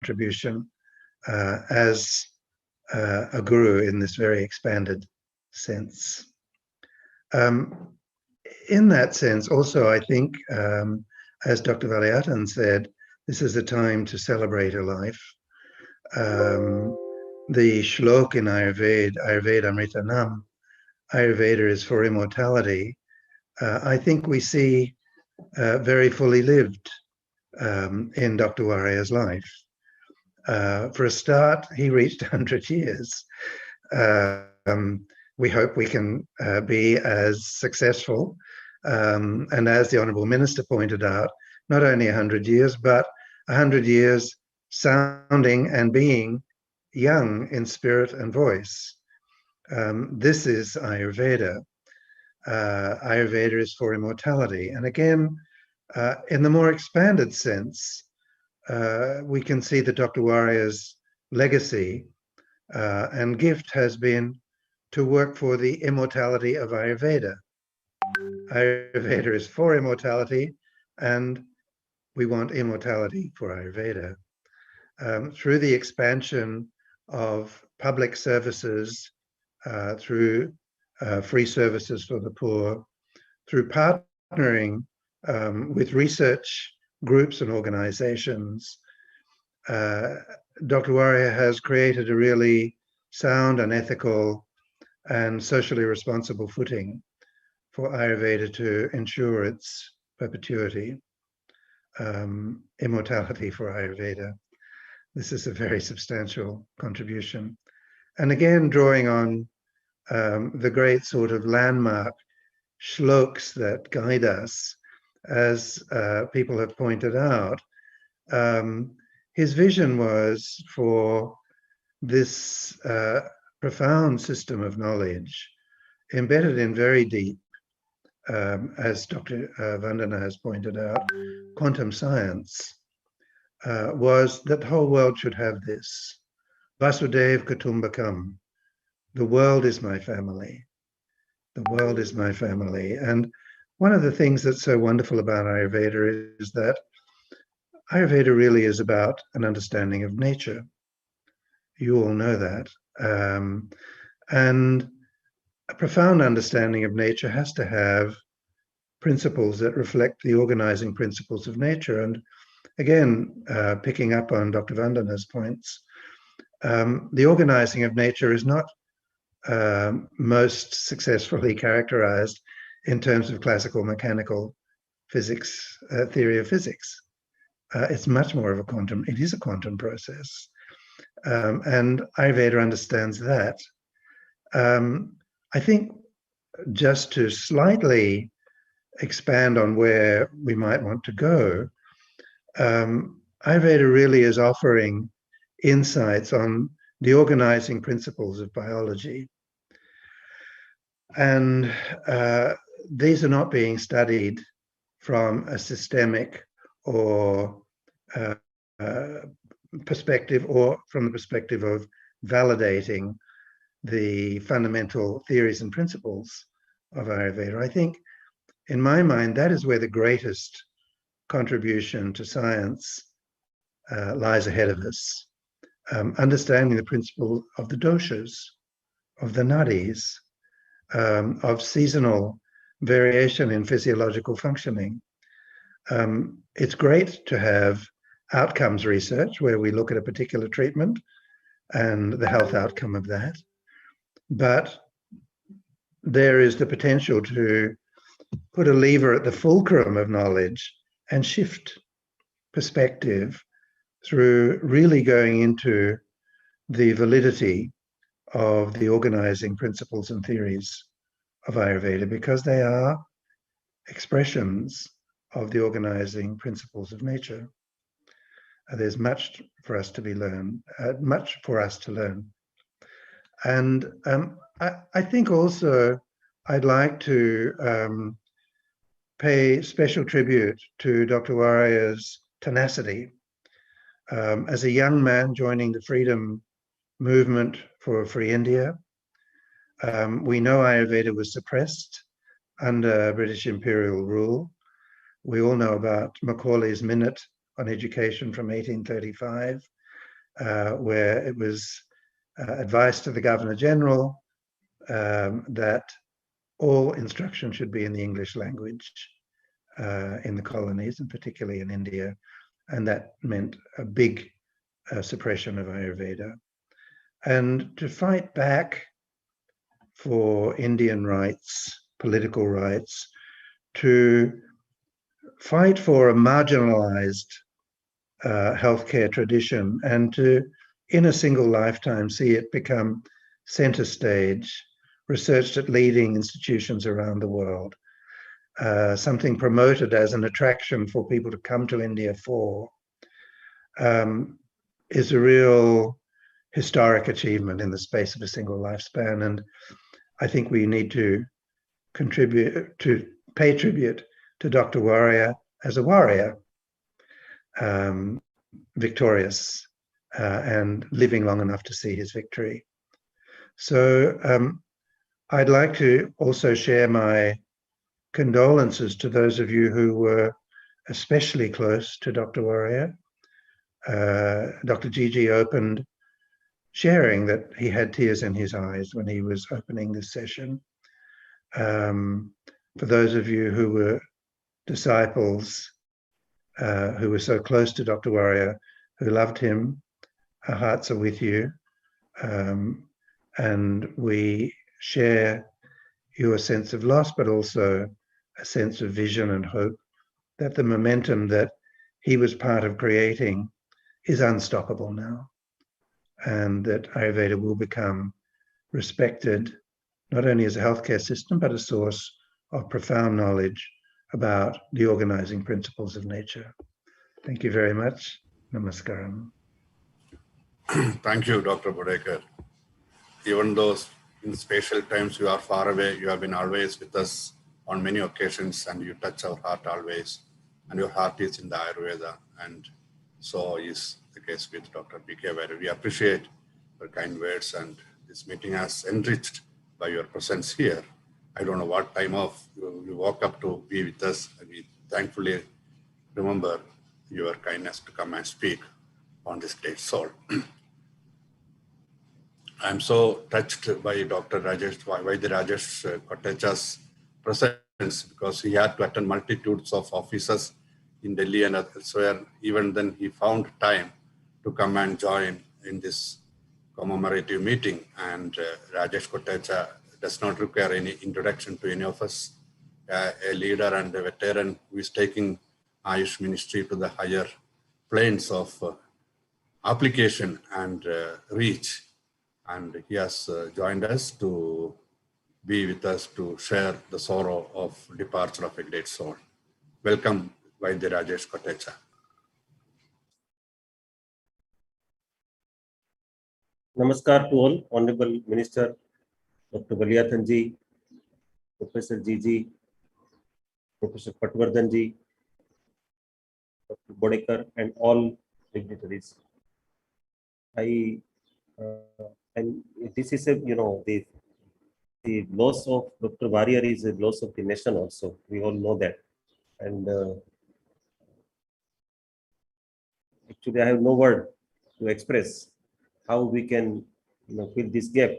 contribution as a guru in this very expanded sense. In that sense, also, I think, as Dr. Valiatan said, this is a time to celebrate a life. The shlok in Ayurveda Amritanam, Ayurveda is for immortality. I think we see very fully lived in Dr. Warrier's life. For a start, he reached 100 years. We hope we can be as successful. And as the Honourable Minister pointed out, not only 100 years, but 100 years sounding and being young in spirit and voice. This is Ayurveda. Ayurveda is for immortality. And again, in the more expanded sense, we can see that Dr. Warrier's legacy and gift has been to work for the immortality of Ayurveda. Ayurveda is for immortality, and we want immortality for Ayurveda. Through the expansion of public services, through free services for the poor, through partnering with research groups and organizations, Dr. Warrier has created a really sound and ethical and socially responsible footing for Ayurveda to ensure its perpetuity, immortality for Ayurveda. This is a very substantial contribution. And again, drawing on the great sort of landmark shlokas that guide us, as people have pointed out, his vision was for this profound system of knowledge embedded in very deep, as Dr. Vandana has pointed out, quantum science, was that the whole world should have this. Vasudev Kutumbakam. The world is my family. The world is my family. And one of the things that's so wonderful about Ayurveda is that Ayurveda really is about an understanding of nature. You all know that. And a profound understanding of nature has to have principles that reflect the organizing principles of nature. And again, picking up on Dr. Vandana's points, the organizing of nature is not most successfully characterized in terms of classical mechanical physics, theory of physics. It's much more of a quantum, it is a quantum process. And Ayurveda understands that. I think just to slightly expand on where we might want to go, Ayurveda really is offering insights on the organizing principles of biology. And these are not being studied from a systemic or perspective, or from the perspective of validating the fundamental theories and principles of Ayurveda. I think, in my mind, that is where the greatest contribution to science lies ahead of us. Understanding the principle of the doshas, of the nadis, of seasonal variation in physiological functioning. It's great to have outcomes research where we look at a particular treatment and the health outcome of that. But there is the potential to put a lever at the fulcrum of knowledge and shift perspective through really going into the validity of the organizing principles and theories of Ayurveda, because they are expressions of the organizing principles of nature. There's much for us to be learned, much for us to learn. And I think also I'd like to pay special tribute to Dr. Warrier's tenacity. As a young man joining the freedom movement for Free India, we know Ayurveda was suppressed under British imperial rule. We all know about Macaulay's Minute on Education from 1835. where it was advice to the Governor General that all instruction should be in the English language in the colonies, and particularly in India. And that meant a big suppression of Ayurveda. And to fight back for Indian rights, political rights, to fight for a marginalized healthcare tradition, and to, in a single lifetime, see it become center stage, researched at leading institutions around the world, something promoted as an attraction for people to come to India for, is a real historic achievement in the space of a single lifespan. And I think we need to pay tribute to Dr. Warrier as a warrior, victorious and living long enough to see his victory. So I'd like to also share my condolences to those of you who were especially close to Dr. Warrier. Dr. Gigi opened sharing that he had tears in his eyes when he was opening this session. For those of you who were disciples, who were so close to Dr. Warrier, who loved him, our hearts are with you. And we share your sense of loss, but also a sense of vision and hope that the momentum that he was part of creating is unstoppable now, and that Ayurveda will become respected not only as a healthcare system, but a source of profound knowledge about the organizing principles of nature. Thank you very much. Namaskaram. Thank you, Dr. Bodekar. Even though in spatial times you are far away, you have been always with us on many occasions, and you touch our heart always, and your heart is in the Ayurveda, and so is the case with Dr. B.K. Warrier. We appreciate your kind words, and this meeting has enriched by your presence here. I don't know what time of you woke up to be with us, and we thankfully remember your kindness to come and speak on this great soul. I'm so touched by Dr. Vaidya Rajesh Kotecha's presence, because he had to attend multitudes of offices in Delhi and elsewhere. Even then, he found time to come and join in this commemorative meeting. And Rajesh Kotecha does not require any introduction to any of us. A leader and a veteran who is taking Ayush ministry to the higher planes of application and reach. And he has joined us to be with us to share the sorrow of departure of a great soul. Welcome, Vaidya Rajesh Kotecha. Namaskar to all, Honorable Minister Dr. Baliyathanji, Professor Gigi, Professor Patwardhanji, Dr. Bodekar, and all dignitaries. And this is the loss of Dr. Warrier is a loss of the nation also. We all know that. And actually, I have no word to express how we can fill this gap.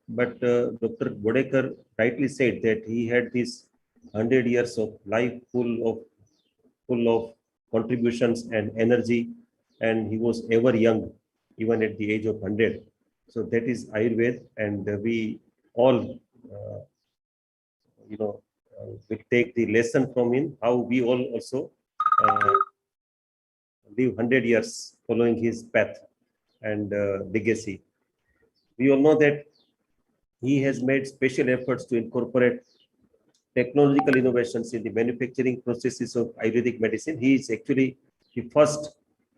But Dr. Bodekar rightly said that he had this 100 years of life full of contributions and energy, and he was ever young, even at the age of 100. So that is Ayurveda, and we all, will take the lesson from him, how we all also live 100 years following his path and legacy. We all know that he has made special efforts to incorporate technological innovations in the manufacturing processes of Ayurvedic medicine. He is actually the first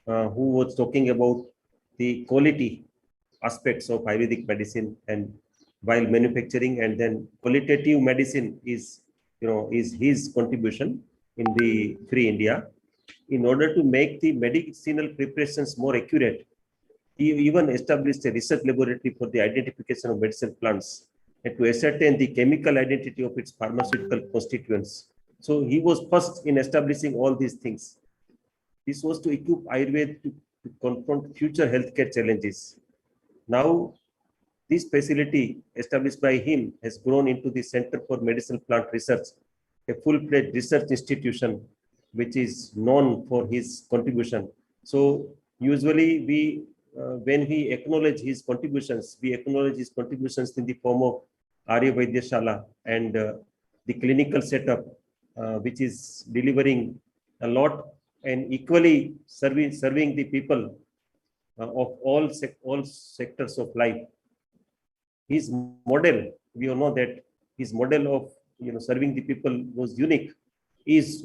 who was talking about the quality aspects of Ayurvedic medicine and while manufacturing, and then qualitative medicine is his contribution in the Free India. In order to make the medicinal preparations more accurate, he even established a research laboratory for the identification of medicinal plants and to ascertain the chemical identity of its pharmaceutical constituents. So he was first in establishing all these things. This was to equip Ayurveda to to confront future healthcare challenges. Now, this facility established by him has grown into the Center for Medicinal Plant Research, a full-fledged research institution which is known for his contribution. So usually when we acknowledge his contributions, we acknowledge his contributions in the form of Arya Vaidyashala and the clinical setup, which is delivering a lot and equally serving the people of all sectors of life. His model, we all know that his model of serving the people was unique, is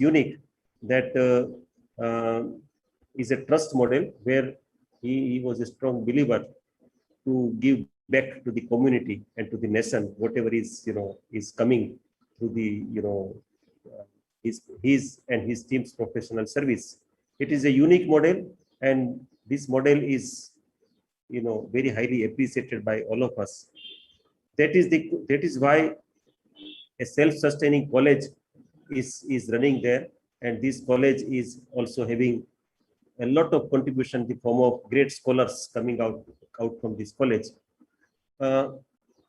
unique. That is a trust model where he was a strong believer to give back to the community and to the nation whatever is is coming through the his and his team's professional service. It is a unique model, and this model is very highly appreciated by all of us. That is why a self-sustaining college is running there, and this college is also having a lot of contribution in the form of great scholars coming out from this college.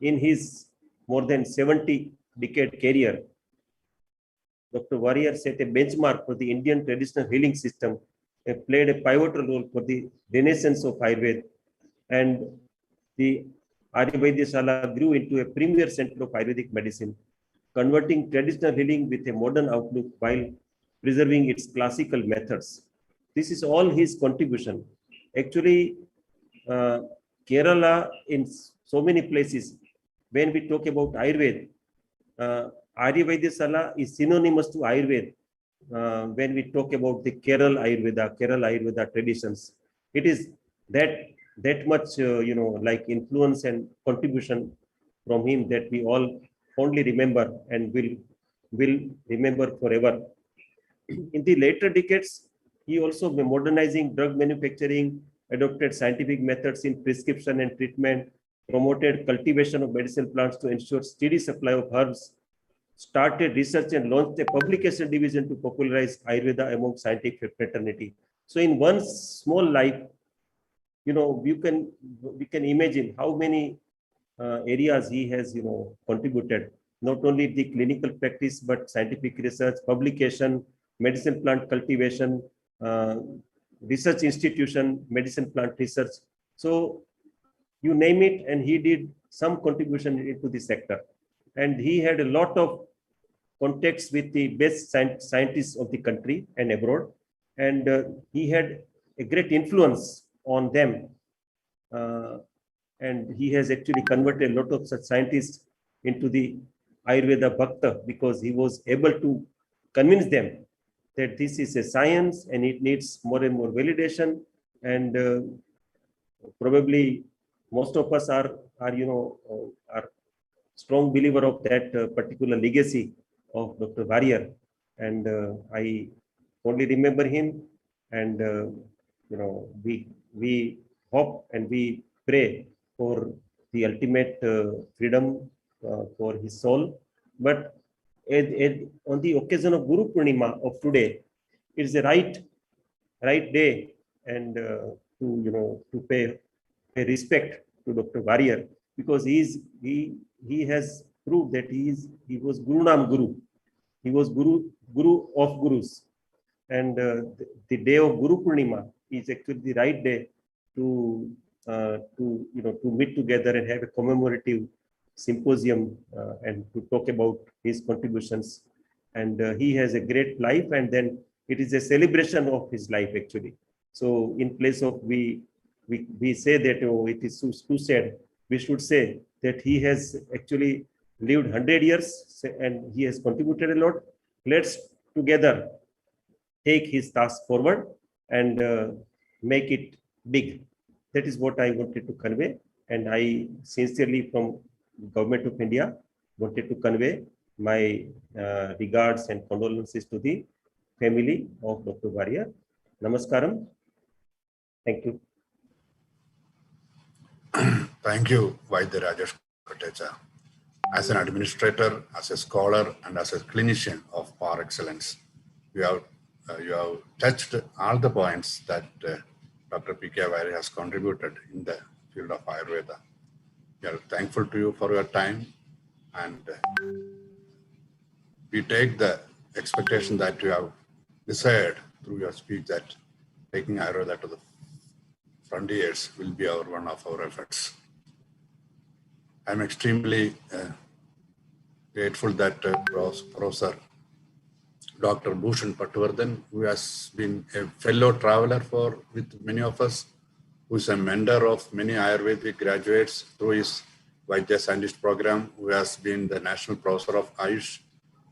In his more than 70-decade career, Dr. Warrier set a benchmark for the Indian traditional healing system and played a pivotal role for the renaissance of Ayurveda, and the Arya Vaidyashala grew into a premier center of Ayurvedic medicine, converting traditional healing with a modern outlook while preserving its classical methods. This is all his contribution. Actually, Kerala, in so many places, when we talk about Ayurveda, Arya Vaidyashala is synonymous to Ayurveda. When we talk about the Kerala Ayurveda traditions, it is that much like influence and contribution from him that we all fondly remember and will remember forever. In the later decades, he also been modernizing drug manufacturing, adopted scientific methods in prescription and treatment, promoted cultivation of medicinal plants to ensure steady supply of herbs, started research and launched a publication division to popularize Ayurveda among scientific fraternity. So in one small life, we can imagine how many areas he has contributed, not only the clinical practice but scientific research, publication, medicine plant cultivation, research institution, medicine plant research. So you name it, and he did some contribution into the sector. And he had a lot of contacts with the best scientists of the country and abroad. And he had a great influence on them. And he has actually converted a lot of such scientists into the Ayurveda Bhakta, because he was able to convince them that this is a science and it needs more and more validation. And probably most of us are strong believer of that particular legacy of Dr. Warrier. And I only remember him, and we hope and we pray for the ultimate freedom for his soul. But on the occasion of Guru Purnima of today, it's the right day and to pay respect to Dr. Warrier, because he has proved that he was Guru Nam Guru. He was Guru of Gurus, and the day of Guru Purnima is actually the right day to meet together and have a commemorative symposium and to talk about his contributions. And he has a great life, and then it is a celebration of his life actually. So in place of we say that it is too sad, we should say that he has actually lived 100 years and he has contributed a lot. Let's together take his task forward and make it big. That is what I wanted to convey. And I sincerely, from Government of India, wanted to convey my regards and condolences to the family of Dr. Warrier. Namaskaram. Thank you. Thank you, Vaidya Rajesh Kotecha. As an administrator, as a scholar, and as a clinician of par excellence, you have you have touched all the points that Dr. P.K. Warrier has contributed in the field of Ayurveda. We are thankful to you for your time, and we take the expectation that you have desired through your speech that taking Ayurveda to the frontiers will be one of our efforts. I'm extremely grateful that Professor Dr. Bhushan Patwardhan, who has been a fellow traveler with many of us, who is a mentor of many Ayurvedic graduates through his Vaidya Scientist program, who has been the National Professor of Ayush,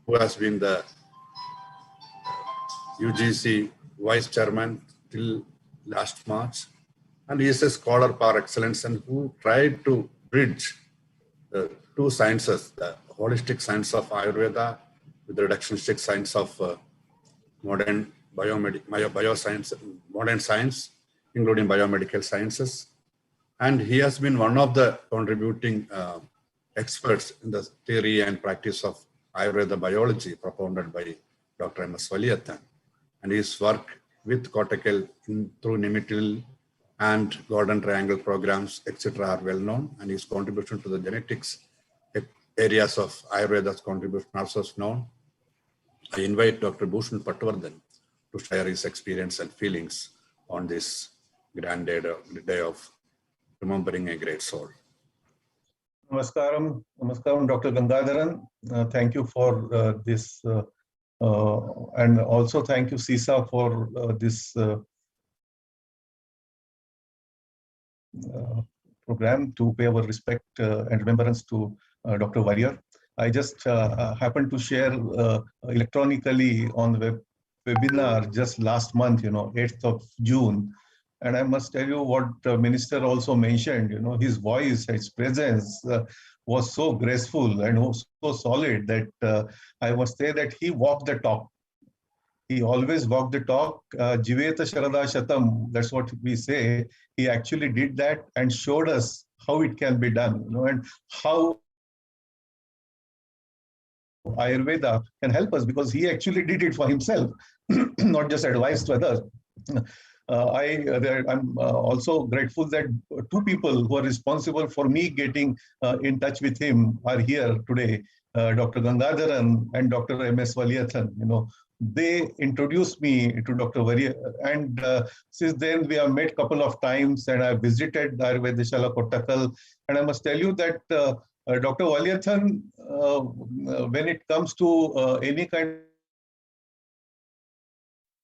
who has been the UGC Vice Chairman till last March, and he is a scholar par excellence and who tried to bridge the two sciences, the holistic science of Ayurveda with the reductionistic science of modern bioscience, modern science, including biomedical sciences. And he has been one of the contributing experts in the theory and practice of Ayurveda biology propounded by Dr. M.S. Valiyathan. And his work with Kottakkal through Nimitil and Golden Triangle programs, etc., are well known, and his contribution to the genetics areas of Ayurveda's contribution also is known. I invite Dr. Bhushan Patwardhan to share his experience and feelings on this grand day of remembering a great soul. Namaskaram, Dr. Gangadharan. Thank you for this, and also thank you, CISA, for this program to pay our respect and remembrance to Dr. Warrier. I just happened to share electronically on the webinar just last month, 8th of June. And I must tell you what the minister also mentioned, his voice, his presence was so graceful and was so solid that I must say that he walked the talk. He always walked the talk. Jiveta Sharada Shatam, that's what we say. He actually did that and showed us how it can be done, and how Ayurveda can help us, because he actually did it for himself, not just advice to others. I'm also grateful that two people who are responsible for me getting in touch with him are here today, Dr. Gangadharan and Dr. M.S. Valiyathan. They introduced me to Dr. Warrier, and since then we have met a couple of times, and I visited Ayurvedashala Kottakkal, and I must tell you that Dr. Valiyathan, when it comes to any kind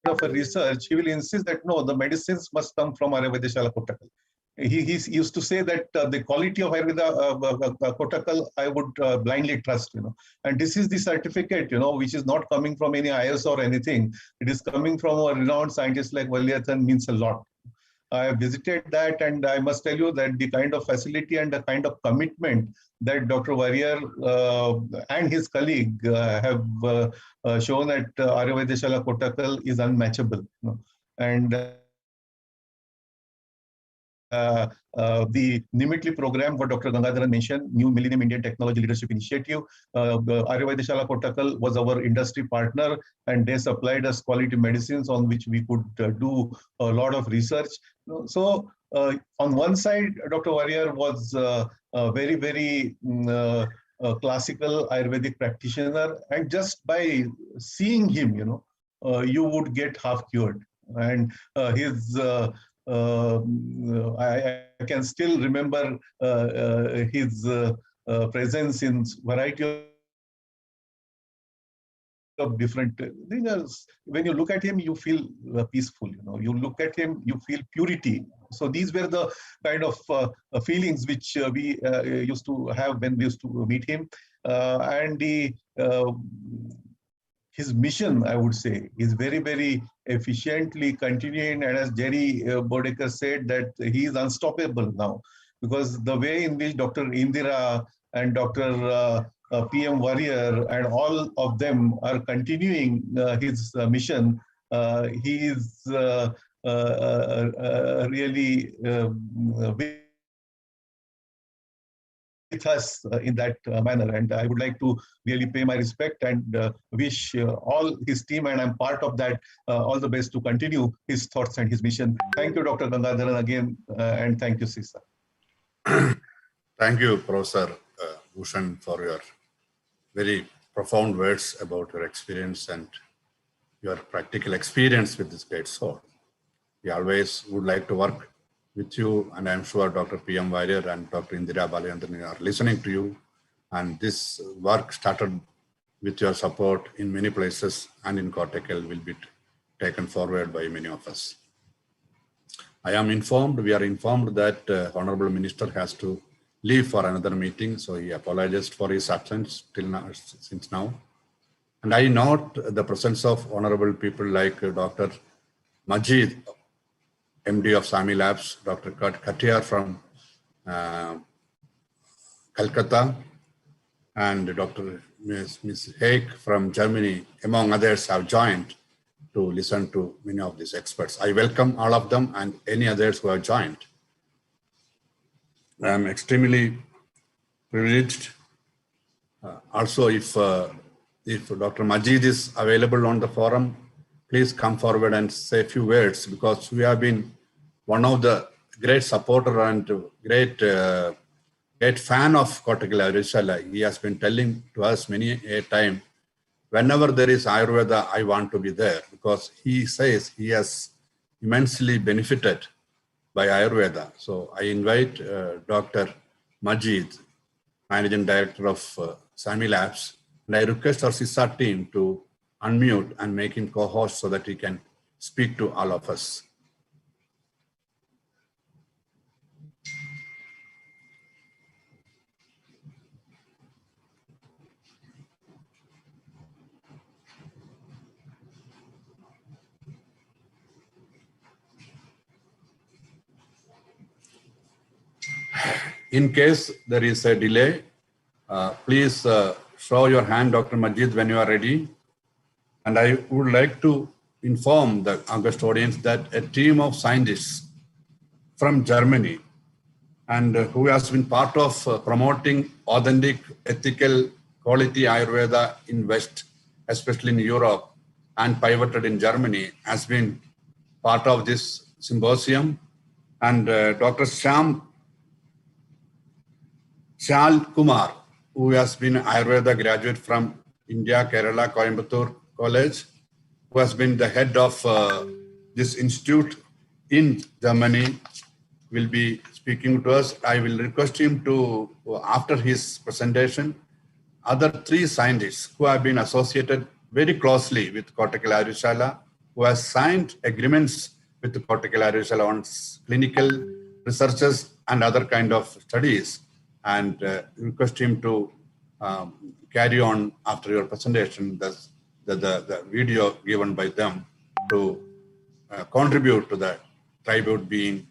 of a research, he will insist that no, the medicines must come from Ayurvedashala Kottakkal. He used to say that the quality of Ayurveda Kottakkal I would blindly trust, and this is the certificate, which is not coming from any IS or anything. It is coming from a renowned scientist like Valiyathan, means a lot. I visited that, and I must tell you that the kind of facility and the kind of commitment that Dr. Warrier and his colleague have shown at Ayurvedashala Kottakkal is unmatchable. And the Nimitli program, what Dr. Gangadharan mentioned, New Millennium Indian Technology Leadership Initiative, Ayurvedashala Kottakkal was our industry partner, and they supplied us quality medicines on which we could do a lot of research. So on one side, Dr. Warrier was a very, very classical Ayurvedic practitioner, and just by seeing him, you would get half cured. And his I can still remember his presence in variety of different things. When you look at him, you feel peaceful. You look at him, you feel purity. So these were the kind of feelings which we used to have when we used to meet him, and his mission, I would say, is very, very efficiently continuing. And as Jerry Bodeker said, that he is unstoppable now, because the way in which Dr. Indira and Dr. PM Warrior and all of them are continuing his mission, he is really with us in that manner. And I would like to really pay my respect and wish all his team, and I'm part of that, all the best to continue his thoughts and his mission. Thank you, Dr. Gangadharan, again, and thank you, Sisa. Thank you, Professor Bhushan, for your very profound words about your experience and your practical experience with this great sword. We always would like to work with you, and I'm sure Dr. P.M. Warrior and Dr. Indira Balayandran are listening to you. And this work started with your support in many places, and in Kottakkal will be taken forward by many of us. We are informed that Honorable Minister has to leave for another meeting, so he apologized for his absence till now, since now. And I note the presence of honorable people like Dr. Majid, MD of SAMI Labs, Dr. Katia from Calcutta, and Dr. Ms. Haig from Germany, among others, have joined to listen to many of these experts. I welcome all of them and any others who have joined. I am extremely privileged. Also, if Dr. Majid is available on the forum, please come forward and say a few words, because we have been one of the great supporter and great fan of Kottakkal Ayurveda. He has been telling to us many a time, whenever there is Ayurveda, I want to be there, because he says he has immensely benefited by Ayurveda. So I invite Dr. Majid, Managing Director of SAMI Labs, and I request our CISA team to unmute and make him co-host so that he can speak to all of us. In case there is a delay, please show your hand, Dr. Majid, when you are ready. And I would like to inform the August audience that a team of scientists from Germany, and who has been part of promoting authentic, ethical, quality Ayurveda in West, especially in Europe, and pivoted in Germany, has been part of this symposium. And Dr. Shal Kumar, who has been Ayurveda graduate from India, Kerala, Coimbatore College, who has been the head of this institute in Germany, will be speaking to us. I will request him to, after his presentation, other 3 scientists who have been associated very closely with Kottakkal Ayurveda, who have signed agreements with Kottakkal Ayurveda on clinical researches and other kind of studies, and request him to carry on after your presentation the video given by them to contribute to the tribute being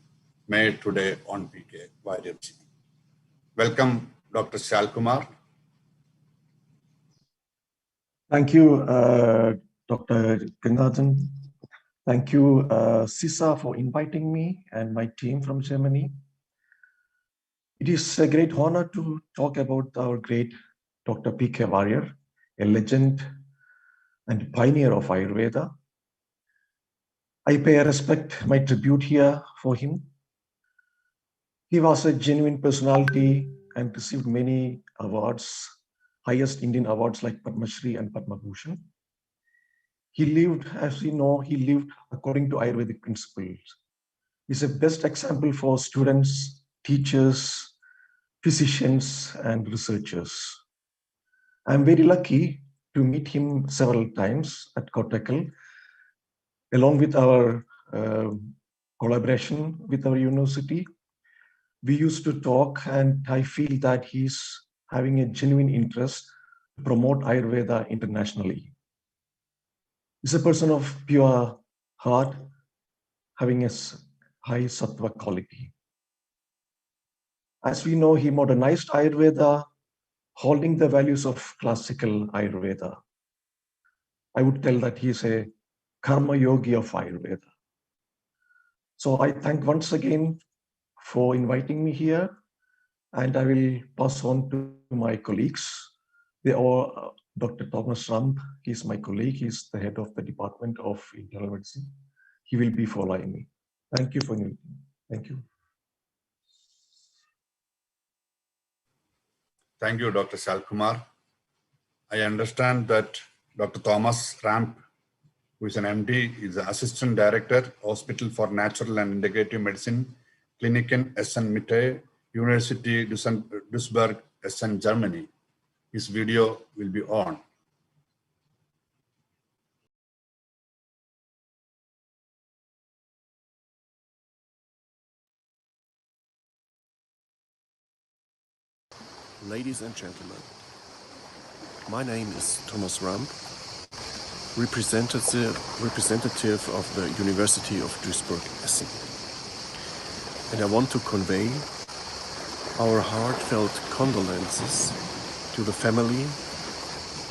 made today on PK Warrior. Welcome, Dr. Shal Kumar. Thank you, Dr. Gangadharan. Thank you, CISA, for inviting me and my team from Germany. It is a great honor to talk about our great Dr. PK Warrior, a legend and pioneer of Ayurveda. I pay respect, my tribute here for him. He was a genuine personality and received many awards, highest Indian awards like Padma Shri and Padma Bhushan. He lived, as we know, he lived according to Ayurvedic principles. He's a best example for students, teachers, physicians, and researchers. I'm very lucky to meet him several times at Kottakkal, along with our collaboration with our university. We used to talk, and I feel that he's having a genuine interest to promote Ayurveda internationally. He's a person of pure heart, having a high sattva quality. As we know, he modernized Ayurveda, holding the values of classical Ayurveda. I would tell that he's a karma yogi of Ayurveda. So I thank once again for inviting me here. and I will pass on to my colleagues. They are Dr. Thomas Rump, he's my colleague, he's the head of the Department of Internal Medicine. He will be following me. Thank you for your listening. Thank you. Thank you, Dr. Shalkumar. I understand that Dr. Thomas Ramp, who is an MD, is the Assistant Director, Hospital for Natural and Integrative Medicine, Kliniken Essen Mitte, University Duisburg, Essen, Germany. His video will be on. Ladies and gentlemen, my name is Thomas Rump, representative of the University of Duisburg-Essen. And I want to convey our heartfelt condolences to the family,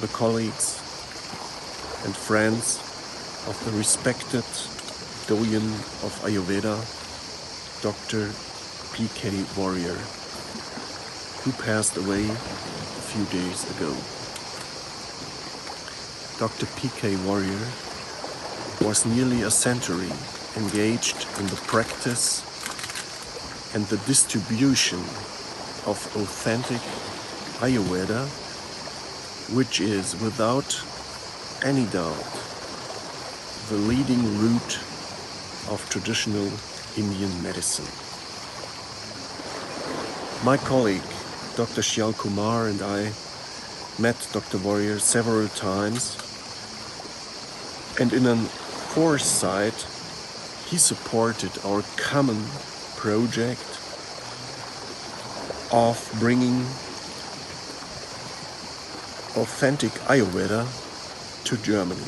the colleagues, and friends of the respected doyen of Ayurveda, Dr. P.K. Warrier, who passed away a few days ago. Dr. P.K. Warrier was nearly a century engaged in the practice and the distribution of authentic Ayurveda, which is without any doubt the leading route of traditional Indian medicine. My colleague, Dr. Shalkumar, and I met Dr. Warrier several times, and in an foresight, he supported our common project of bringing authentic Ayurveda to Germany.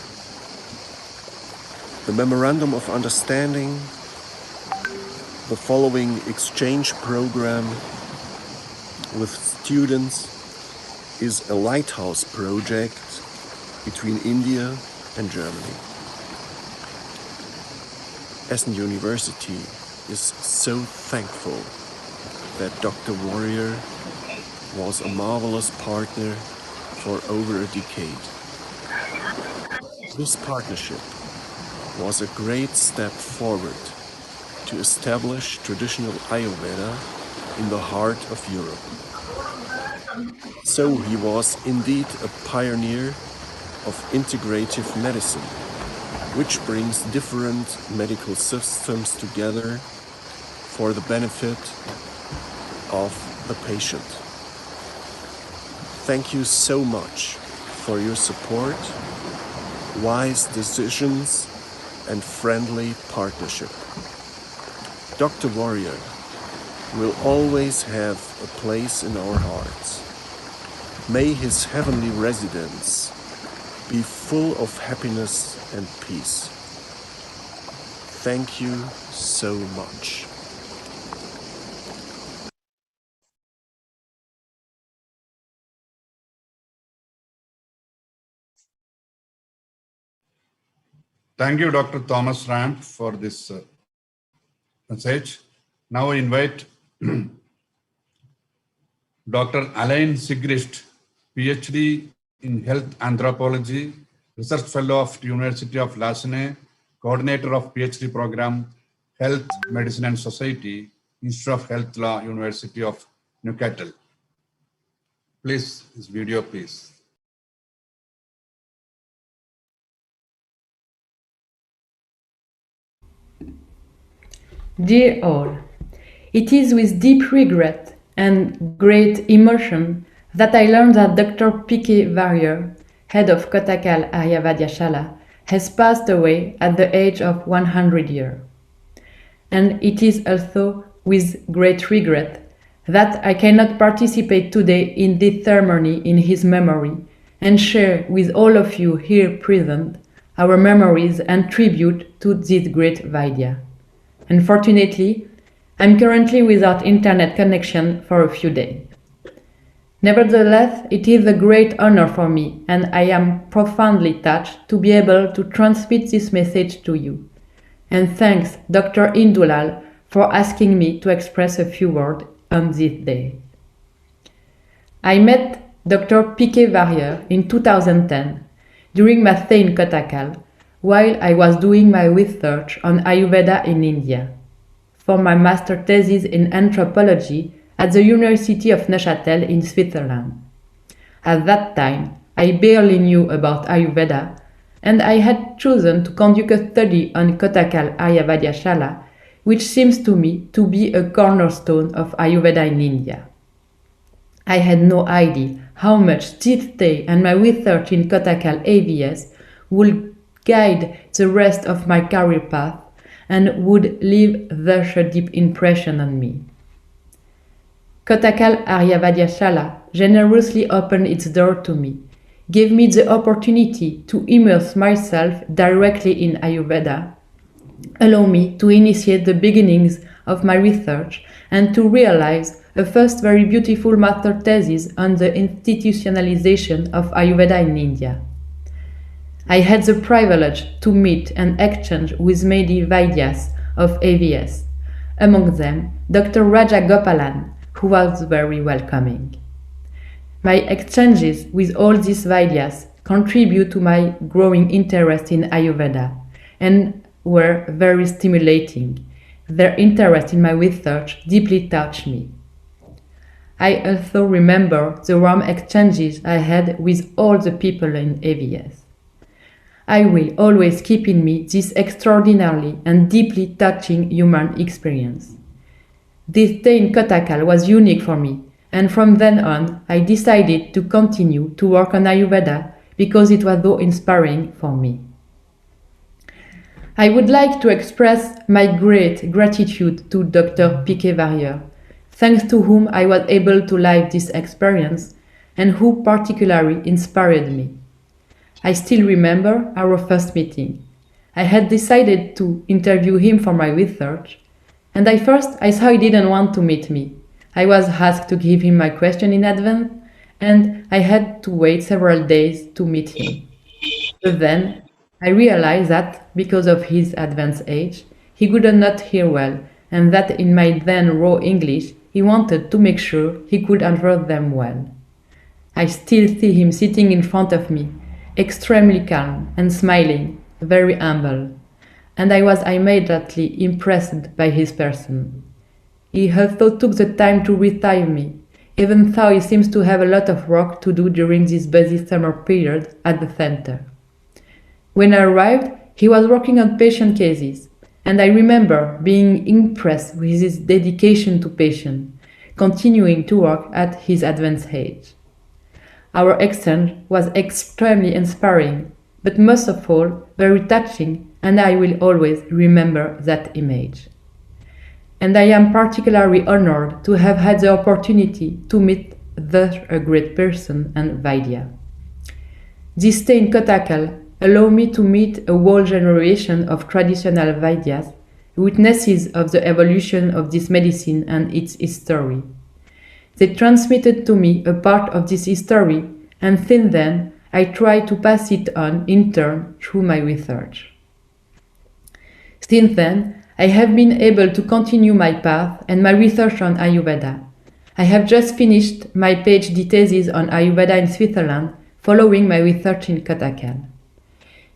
The Memorandum of Understanding, the following exchange program with students, is a lighthouse project between India and Germany. Essen University is so thankful that Dr. Warrier was a marvelous partner for over a decade. This partnership was a great step forward to establish traditional Ayurveda in the heart of Europe. So he was indeed a pioneer of integrative medicine, which brings different medical systems together for the benefit of the patient. Thank you so much for your support, wise decisions, and friendly partnership. Dr. Warrier will always have a place in our hearts. May his heavenly residence be full of happiness and peace. Thank you so much. Thank you, Dr. Thomas Ramp, for this message. Now I invite Dr. Alain Sigrist, PhD in Health Anthropology, Research Fellow of the University of Lausanne, Coordinator of PhD Program, Health, Medicine and Society, Institute of Health Law, University of Newcastle. Please, this video, please. Dear all, it is with deep regret and great emotion that I learned that Dr. P.K. Warrier, head of Kottakkal Aryavadyashala, has passed away at the age of 100 years. And it is also with great regret that I cannot participate today in this ceremony in his memory and share with all of you here present our memories and tribute to this great Vaidya. Unfortunately, I'm currently without internet connection for a few days. Nevertheless, it is a great honor for me, and I am profoundly touched to be able to transmit this message to you. And thanks, Dr. Indulal, for asking me to express a few words on this day. I met Dr. Warrier in 2010 during my stay in Kottakkal while I was doing my research on Ayurveda in India for my master thesis in anthropology at the University of Neuchâtel in Switzerland. At that time, I barely knew about Ayurveda, and I had chosen to conduct a study on Kottakkal Aryavadyashala, which seems to me to be a cornerstone of Ayurveda in India. I had no idea how much this stay and my research in Kottakkal AVS would guide the rest of my career path and would leave such a deep impression on me. Kottakkal Aryavadyashala generously opened its door to me, gave me the opportunity to immerse myself directly in Ayurveda, allow me to initiate the beginnings of my research and to realize a first very beautiful master thesis on the institutionalization of Ayurveda in India. I had the privilege to meet and exchange with many Vaidyas of AVS, among them Dr. Rajagopalan, who was very welcoming. My exchanges with all these Vaidyas contribute to my growing interest in Ayurveda and were very stimulating. Their interest in my research deeply touched me. I also remember the warm exchanges I had with all the people in AVS. I will always keep in me this extraordinarily and deeply touching human experience. This stay in Kottakkal was unique for me, and from then on I decided to continue to work on Ayurveda because it was so inspiring for me. I would like to express my great gratitude to Dr. Warrier, thanks to whom I was able to live this experience and who particularly inspired me. I still remember our first meeting. I had decided to interview him for my research, and I saw he didn't want to meet me. I was asked to give him my question in advance, and I had to wait several days to meet him. But then I realized that, because of his advanced age, he could not hear well, and that in my then raw English, he wanted to make sure he could answer them well. I still see him sitting in front of me, extremely calm and smiling, very humble, and I was immediately impressed by his person. He also took the time to receive me, even though he seems to have a lot of work to do during this busy summer period at the center. When I arrived, he was working on patient cases, and I remember being impressed with his dedication to patients, continuing to work at his advanced age. Our exchange was extremely inspiring, but most of all, very touching, and I will always remember that image. And I am particularly honored to have had the opportunity to meet such a great person and Vaidya. This stay in Kottakkal allowed me to meet a whole generation of traditional Vaidyas, witnesses of the evolution of this medicine and its history. They transmitted to me a part of this history, and since then I try to pass it on in turn through my research. Since then, I have been able to continue my path and my research on Ayurveda. I have just finished my PhD thesis on Ayurveda in Switzerland, following my research in Kottakkal.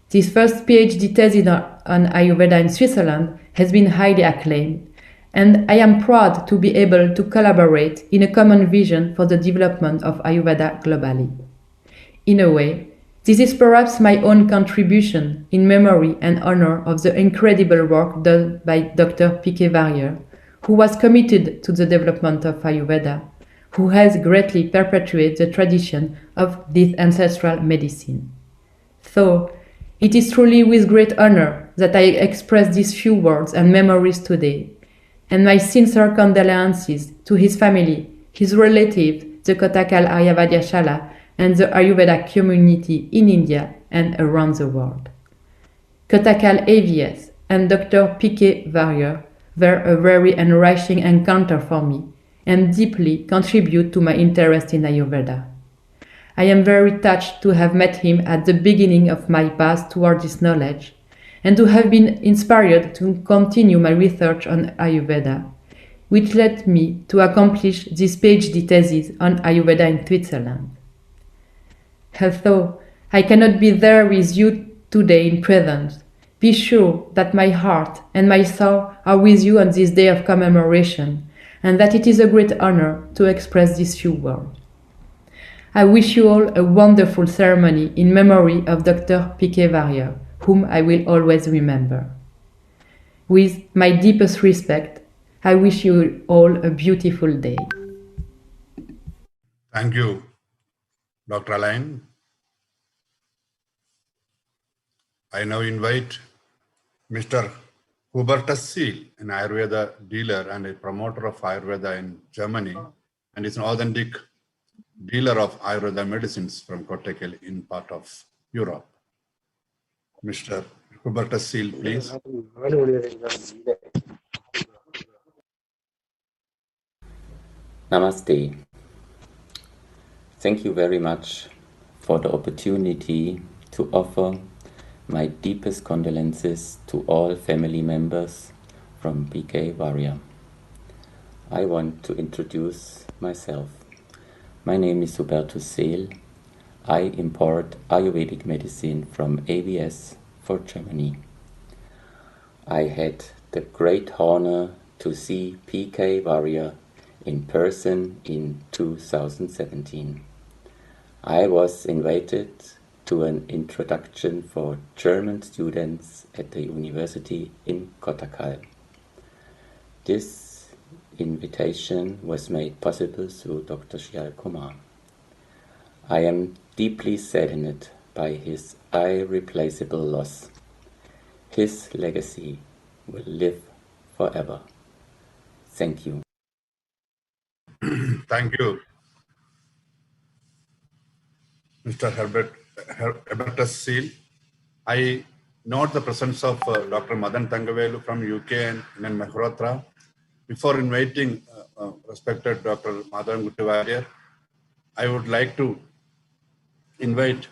This first PhD thesis on Ayurveda in Switzerland has been highly acclaimed, and I am proud to be able to collaborate in a common vision for the development of Ayurveda globally. In a way, this is perhaps my own contribution in memory and honor of the incredible work done by Dr. Warrier, who was committed to the development of Ayurveda, who has greatly perpetuated the tradition of this ancestral medicine. So, it is truly with great honor that I express these few words and memories today, and my sincere condolences to his family, his relatives, the Kottakkal Aryavadyashala, and the Ayurveda community in India and around the world. Kottakkal AVS and Dr. Warrier were a very enriching encounter for me and deeply contribute to my interest in Ayurveda. I am very touched to have met him at the beginning of my path toward this knowledge, and to have been inspired to continue my research on Ayurveda, which led me to accomplish this PhD thesis on Ayurveda in Switzerland. Although I cannot be there with you today in presence, be sure that my heart and my soul are with you on this day of commemoration, and that it is a great honor to express these few words. I wish you all a wonderful ceremony in memory of Dr. P.K. Warrier, whom I will always remember. With my deepest respect, I wish you all a beautiful day. Thank you, Dr. Alain. I now invite Mr. Hubertus Seal, an Ayurveda dealer and a promoter of Ayurveda in Germany, and is an authentic dealer of Ayurveda medicines from Kottakkal in part of Europe. Mr. Hubertus Seal, please. Namaste. Thank you very much for the opportunity to offer my deepest condolences to all family members from P.K. Warrier. I want to introduce myself. My name is Hubertus Seal. I import Ayurvedic medicine from AWS for Germany. I had the great honor to see P.K. Warrier in person in 2017. I was invited to an introduction for German students at the university in Kottakkal. This invitation was made possible through Dr. Shyal Kumar. I am deeply saddened by his irreplaceable loss. His legacy will live forever. Thank you. Thank you, Mr. Hubertus Seal. I note the presence of Dr. Madan Thangavelu from UK and Inan Mehrotra. Before inviting respected Dr. Madan Guttiwarrier, I would like to invite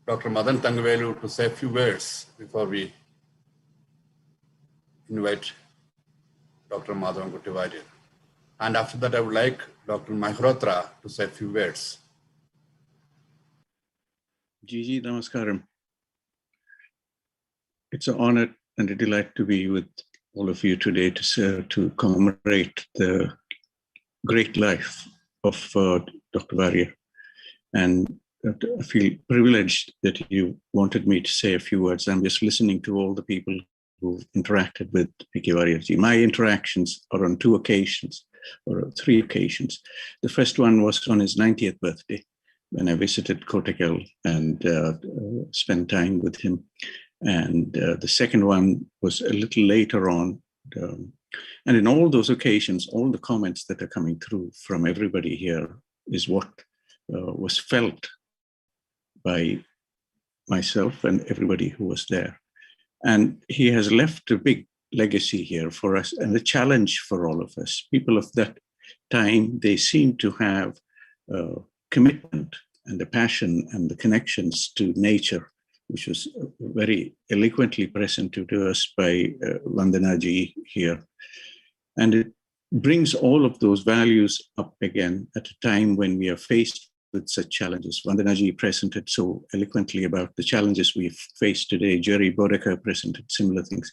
Dr. Madan Thangavelu to say a few words before we invite Dr. Madan Guttiwarrier. And after that, I would like Dr. Mehrotra to say a few words. Gigi, namaskaram. It's an honor and a delight to be with all of you today to commemorate the great life of Dr. Warrier. And I feel privileged that you wanted me to say a few words. I'm just listening to all the people who interacted with P.K. Warrier ji. My interactions are on 2 occasions, or 3 occasions. The first one was on his 90th birthday, when I visited Kottakkal and spent time with him. And the second one was a little later on. And in all those occasions, all the comments that are coming through from everybody here is what was felt by myself and everybody who was there. And he has left a big legacy here for us and a challenge for all of us. People of that time, they seem to have commitment and the passion and the connections to nature, which was very eloquently presented to us by Vandana ji here. And it brings all of those values up again at a time when we are faced with such challenges. Vandana ji presented so eloquently about the challenges we've faced today. Jerry Bodeka presented similar things.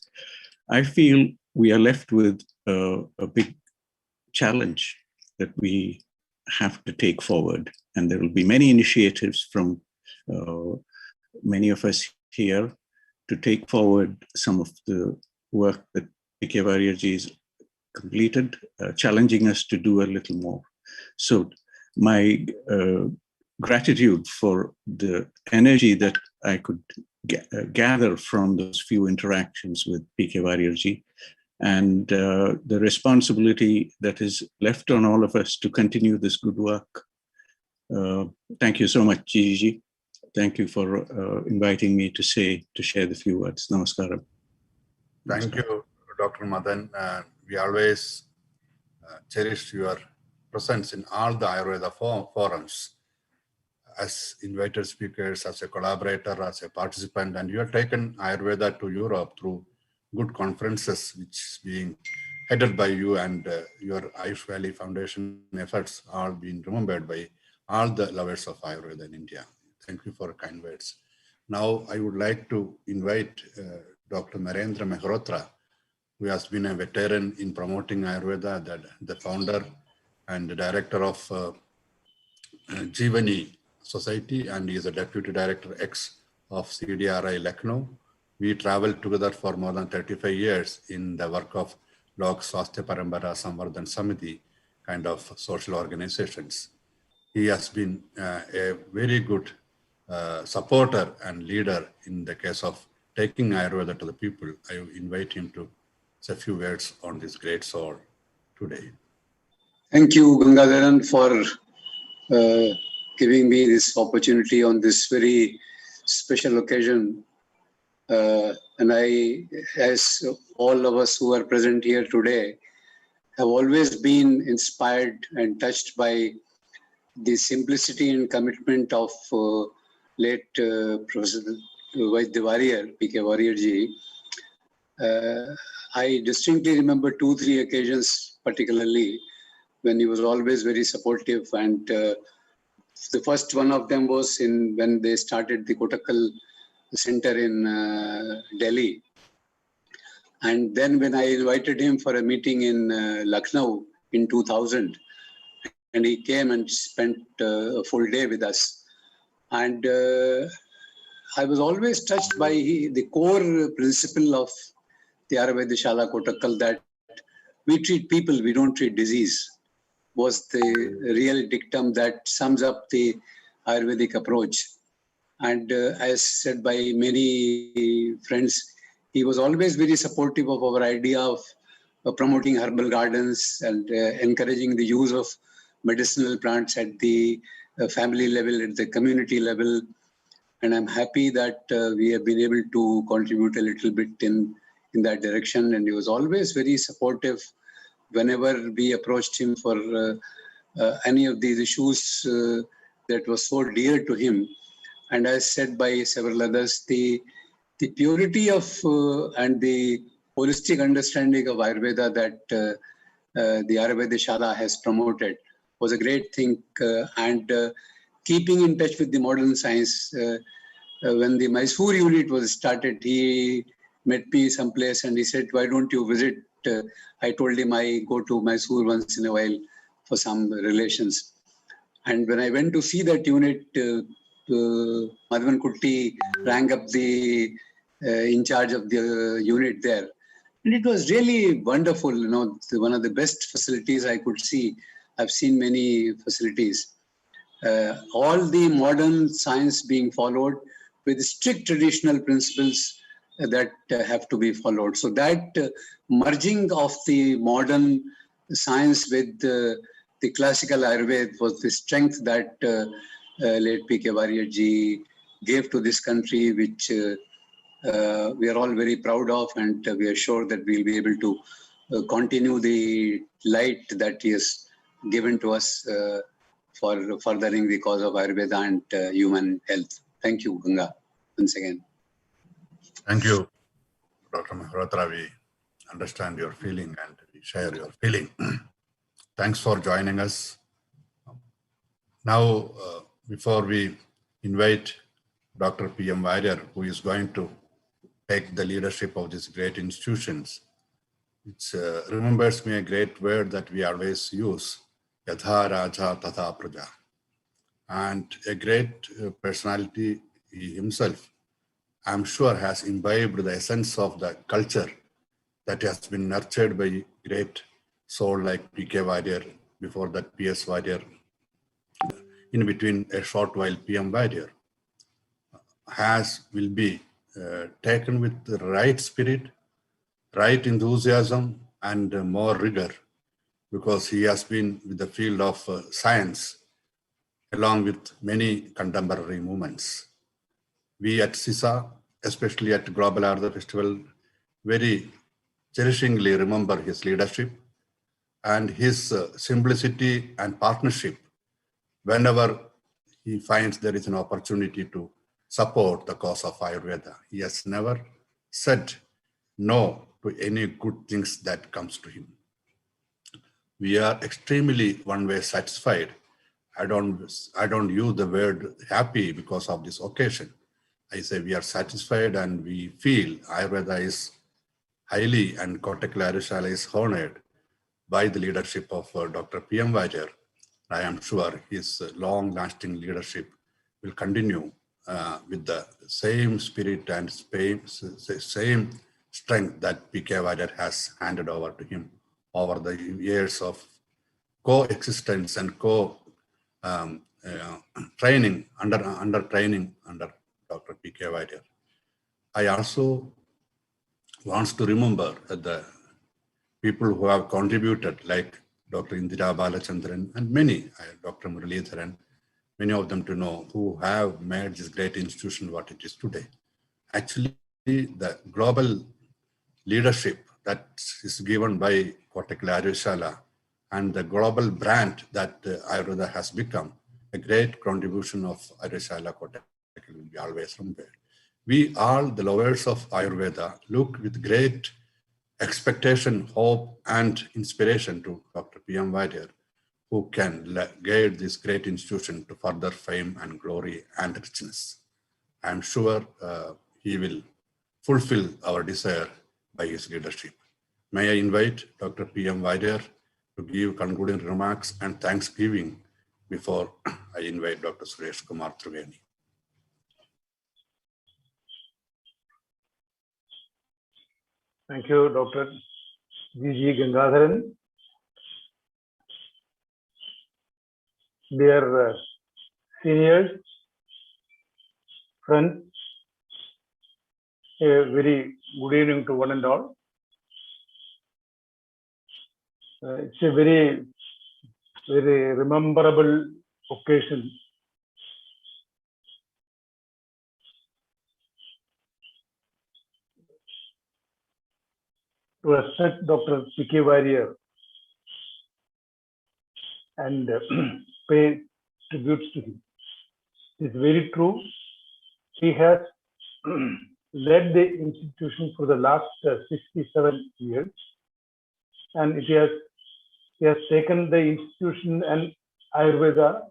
I feel we are left with a big challenge that we have to take forward. And there will be many initiatives from many of us here to take forward some of the work that P.K. Warrier ji has completed, challenging us to do a little more. So my gratitude for the energy that I could gather from those few interactions with P.K. Warrier ji, and the responsibility that is left on all of us to continue this good work. Thank you so much, Gigi. Thank you for inviting me to share the few words. Namaskaram. Thank you, Dr. Madan. We always cherish your presence in all the Ayurveda forums as invited speakers, as a collaborator, as a participant, and you have taken Ayurveda to Europe through good conferences which is being headed by you, and your Ayush Valley Foundation efforts are being remembered by all the lovers of Ayurveda in India. Thank you for kind words. Now I would like to invite Dr. Narendra Mehrotra, who has been a veteran in promoting Ayurveda, the founder and the director of NATIONi Society, and he is a deputy director ex of CDRI Lucknow. We traveled together for more than 35 years in the work of Lok Swasthya Parambara Samvardhan Samiti kind of social organizations. He has been a very good supporter and leader in the case of taking Ayurveda to the people. I invite him to say a few words on this great soul today. Thank you, Gangadharan, for giving me this opportunity on this very special occasion. And I, as all of us who are present here today, have always been inspired and touched by the simplicity and commitment of late Professor Warrier, PK Warrier ji. I distinctly remember 2-3 occasions, particularly when he was always very supportive, and the first one of them was when they started the Kottakkal Center in Delhi. And then when I invited him for a meeting in Lucknow in 2000, and he came and spent a full day with us. And I was always touched by the core principle of the Ayurveda Shala Kottakkal, that we treat people, we don't treat disease, was the real dictum that sums up the Ayurvedic approach. And as said by many friends, he was always very supportive of our idea of promoting herbal gardens and encouraging the use of medicinal plants at the family level, at the community level. And I'm happy that we have been able to contribute a little bit in that direction. And he was always very supportive whenever we approached him for any of these issues that was so dear to him. And as said by several others, the purity of and the holistic understanding of Ayurveda that the Ayurveda Shala has promoted was a great thing. And keeping in touch with the modern science, when the Mysore unit was started, he met me someplace and he said, "Why don't you visit?" I told him I go to Mysore once in a while for some relations. And when I went to see that unit, Madhavan Kutti rang up the in charge of the unit there. And it was really wonderful, you know, one of the best facilities I could see. I've seen many facilities. All the modern science being followed with strict traditional principles that have to be followed. So that merging of the modern science with the classical Ayurveda was the strength that late PK Warrier ji gave to this country, which we are all very proud of, and we are sure that we'll be able to continue the light that he has given to us for furthering the cause of Ayurveda and human health. Thank you, Ganga, once again. Thank you, Dr. Mehrotra. We understand your feeling and we share your feeling. Thanks for joining us. Now, before we invite Dr. PM Warrier, who is going to take the leadership of these great institutions, it remembers me a great word that we always use, Yatha Raja Tatha Praja. And a great personality, he himself, I'm sure, has imbibed the essence of the culture that has been nurtured by great soul like PK Warrier, before that PS Warrier, in between a short while PM Warrier, will be taken with the right spirit, right enthusiasm, and more rigor, because he has been with the field of science along with many contemporary movements. We at CISA, especially at Global Ayurveda Festival, very cherishingly remember his leadership and his simplicity and partnership whenever he finds there is an opportunity to support the cause of Ayurveda. He has never said no to any good things that comes to him. We are extremely one-way satisfied. I don't use the word happy because of this occasion. I say we are satisfied and we feel Ayurveda is highly and Kotak Ayurveda is honored by the leadership of Dr. PM Warrier. I am sure his long-lasting leadership will continue with the same spirit and same strength that PK Warrior has handed over to him over the years of coexistence and training under Dr. PK Warrior. I also want to remember the people who have contributed, like Dr. Indira Balachandran and many, Dr. Muralidharan, many of them to know, who have made this great institution what it is today. Actually, the global leadership that is given by Kotak Ayurveda and the global brand that Ayurveda has become, a great contribution of Ayurveda Kotak will be always remembered. We all, the lovers of Ayurveda, look with great expectation, hope, and inspiration to Dr. PM Warrier, who can guide this great institution to further fame and glory and richness. I am sure he will fulfill our desire by his leadership. May I invite Dr. PM Warrier to give concluding remarks and thanksgiving before I invite Dr. Suresh Kumar Triveni. Thank you, Dr. G. Gangadharan. Dear seniors, friends, a very good evening to one and all. It's a very, very rememberable occasion. To respect Dr. PK Warrier and pay tributes to him. It's very true. He has led the institution for the last 67 years, and he has taken the institution and Ayurveda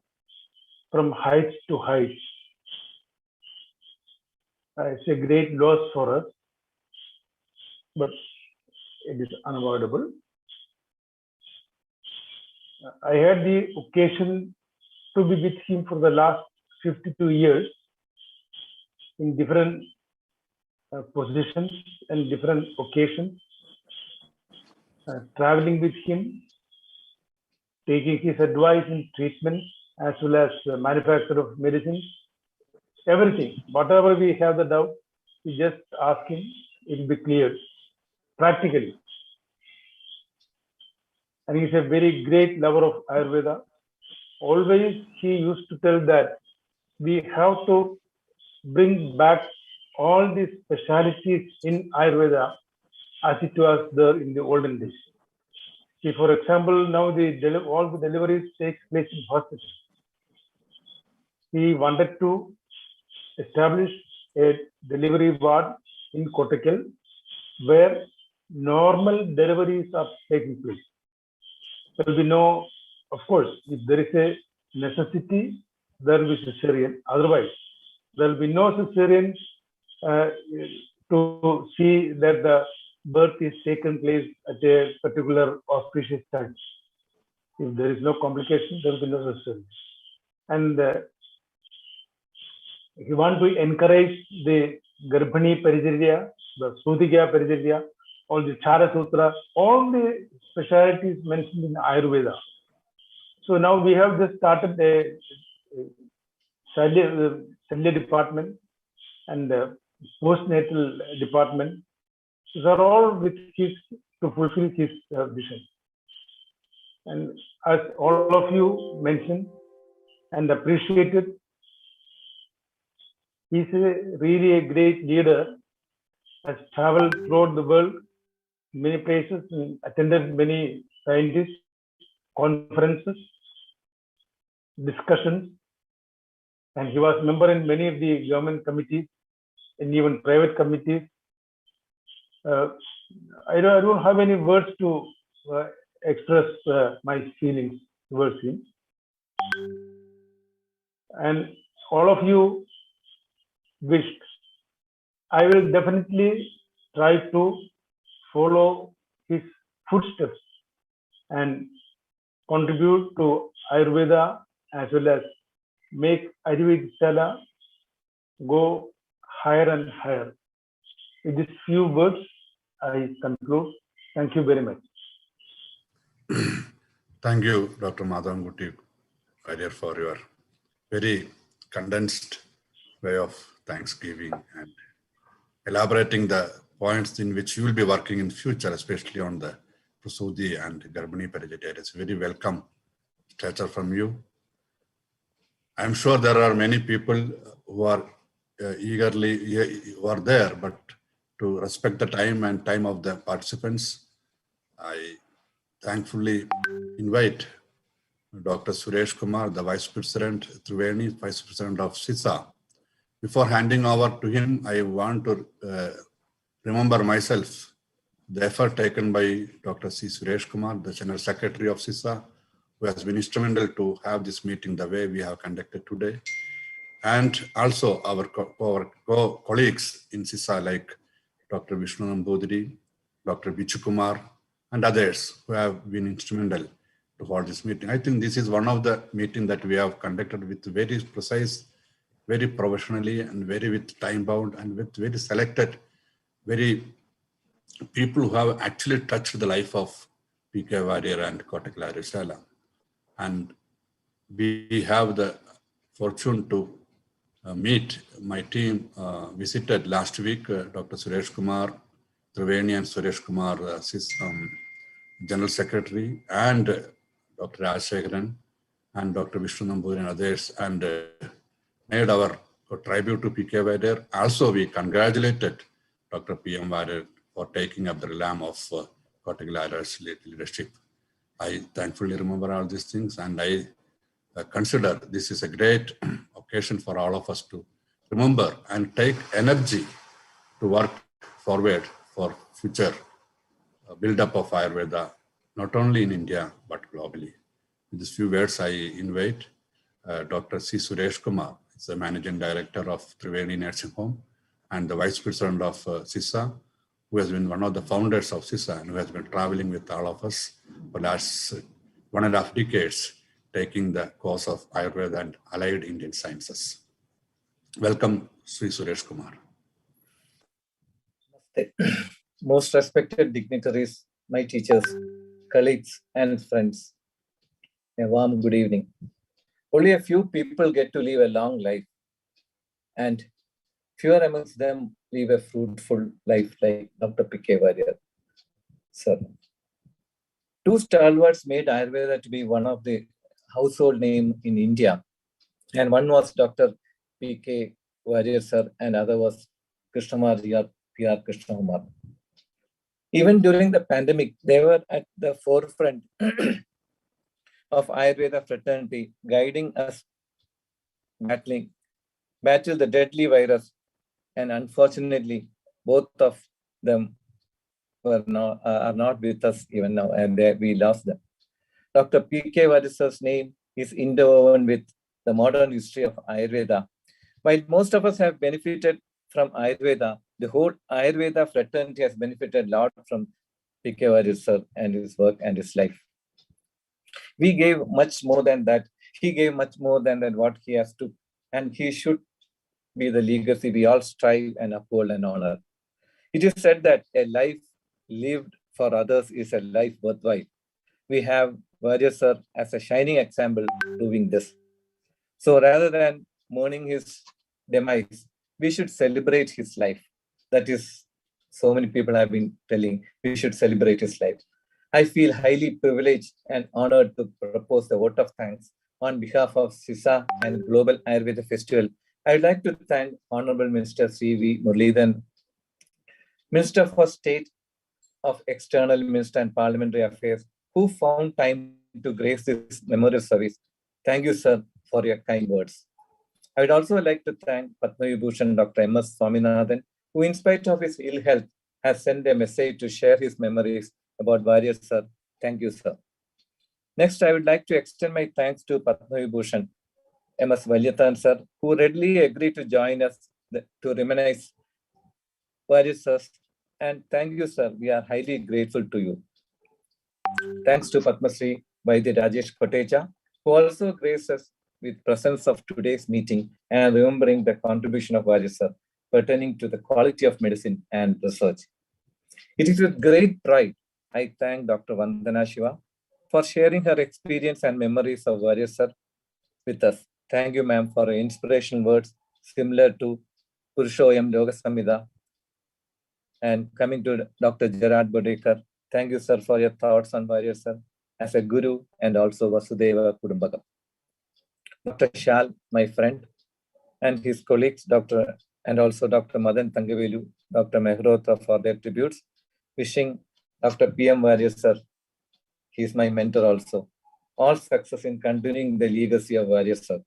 from heights to heights. It's a great loss for us, but it is unavoidable. I had the occasion to be with him for the last 52 years in different positions and different occasions, traveling with him, taking his advice in treatment as well as manufacture of medicines, everything. Whatever we have the doubt, we just ask him, it will be clear practically. And he's a very great lover of Ayurveda. Always he used to tell that we have to bring back all these specialities in Ayurveda as it was there in the olden days. See, for example, now all the deliveries take place in hospitals. He wanted to establish a delivery ward in Kottakkal where normal deliveries are taking place. There will be no, of course, if there is a necessity, there will be cesarean. Otherwise, there will be no cesarean to see that the birth is taken place at a particular auspicious time. If there is no complication, there will be no cesarean. And if you want to encourage the Garbhani Parijirya, the Sudhigya Parijirya, all the Chara Sutra, all the specialities mentioned in Ayurveda. So now we have just started a cellular department and postnatal department. These are all with his to fulfill his vision. And as all of you mentioned and appreciated, he's really a great leader, has traveled throughout the world, many places, and attended many scientists, conferences, discussions, and he was member in many of the government committees and even private committees. I don't have any words to express my feelings towards him. And all of you wished. I will definitely try to follow his footsteps and contribute to Ayurveda as well as make Ayurvedic Shala go higher and higher. With these few words, I conclude. Thank you very much. Thank you, Dr. Madhavanguti Warrier, for your very condensed way of Thanksgiving and elaborating the points in which you will be working in future, especially on the Prasudi and Garbhani Parajati. It's very welcome stature from you. I'm sure there are many people who are who are there, but to respect the time and time of the participants, I thankfully invite Dr. Suresh Kumar, the Vice President, Triveni, Vice President of CISA. Before handing over to him, I want to remember myself the effort taken by Dr. C. Suresh Kumar, the General Secretary of CISA, who has been instrumental to have this meeting the way we have conducted today. And also our colleagues in CISA like Dr. Vishnu Nambudiri, Dr. Bichu Kumar, and others who have been instrumental to hold this meeting. I think this is one of the meetings that we have conducted with very precise, very professionally, and very with time bound, and with very selected, very people who have actually touched the life of P.K. Warrier and Kottakkal Aryashala. And we have the fortune to meet. My team visited last week, Dr. Suresh Kumar, Triveni and Suresh Kumar, General Secretary, and Dr. Rajshekharan and Dr. Vishnu Nambudiri and others, and made our tribute to P.K. Warrier. Also, we congratulated Dr. P.M. Warrier for taking up the realm of Kottakkal Aryashala leadership. I thankfully remember all these things, and I consider this is a great occasion for all of us to remember and take energy to work forward for future build-up of Ayurveda, not only in India, but globally. With these few words, I invite Dr. C. Suresh Kumar, he's the Managing Director of Triveni Nursing Home and the Vice President of CISA, who has been one of the founders of CISA and who has been traveling with all of us for the last 1.5 decades, taking the course of Ayurveda and allied Indian sciences. Welcome, Sri Suresh Kumar. Most respected dignitaries, my teachers, colleagues, and friends, a warm good evening. Only a few people get to live a long life, and fewer amongst them live a fruitful life like Dr. P.K. Warrier, sir. Two stalwarts made Ayurveda to be one of the household name in India, and one was Dr. P.K. Warrier, sir, and other was Krishnamar P.R. Krishnakumar. Even during the pandemic, they were at the forefront of Ayurveda fraternity, guiding us battle the deadly virus, and unfortunately, both of them are not with us even now, and we lost them. Dr. P.K. Warrior's name is interwoven with the modern history of Ayurveda. While most of us have benefited from Ayurveda, the whole Ayurveda fraternity has benefited a lot from P.K. Warrior sir and his work and his life. We gave much more than that. He gave much more than what he has to, and he should be the legacy we all strive and uphold and honor. It is said that a life lived for others is a life worthwhile. We have Warrior sir as a shining example doing this. So rather than mourning his demise, we should celebrate his life. That is, so many people have been telling, we should celebrate his life. I feel highly privileged and honored to propose the vote of thanks on behalf of CISA and Global Ayurveda Festival. I would like to thank Honorable Minister C. V. Muralidharan, Minister for State of External Minister and Parliamentary Affairs, who found time to grace this memorial service. Thank you, sir, for your kind words. I would also like to thank Padma Vibhushan Dr. M.S. Swaminathan, who in spite of his ill health has sent a message to share his memories about Warrior sir. Thank you, sir. Next, I would like to extend my thanks to Padma Vibhushan M.S. Valyathan sir, who readily agreed to join us to reminisce Warrior sir. And thank you, sir. We are highly grateful to you. Thanks to Padma Shri Vaidya Rajesh Kotecha, who also graced us with presence of today's meeting and remembering the contribution of Warrior sir pertaining to the quality of medicine and research. It is with great pride I thank Dr. Vandana Shiva for sharing her experience and memories of Warrior sir with us. Thank you, ma'am, for inspirational words similar to Purushoyam Yoga Samhita. And coming to Dr. Gerard Bodekar, thank you, sir, for your thoughts on Warrior sir as a guru and also Vasudeva Kudumbakam. Dr. Shal, my friend, and his colleagues, Dr. and also Dr. Madan Thangavelu, Dr. Mehrota for their tributes, wishing Dr. PM Warrior sir, he is my mentor also, all success in continuing the legacy of Warrior sir.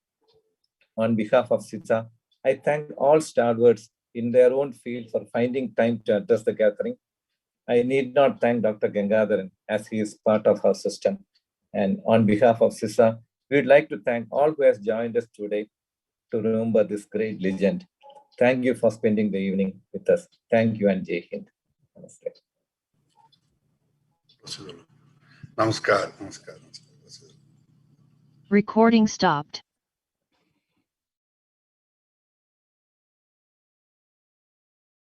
On behalf of SITA, I thank all stalwarts in their own field for finding time to address the gathering. I need not thank Dr. Gangadharan as he is part of our system. And on behalf of SISA, we would like to thank all who has joined us today to remember this great legend. Thank you for spending the evening with us. Thank you and Jai Hind. Namaste. Namaskar. Namaskar. Recording stopped.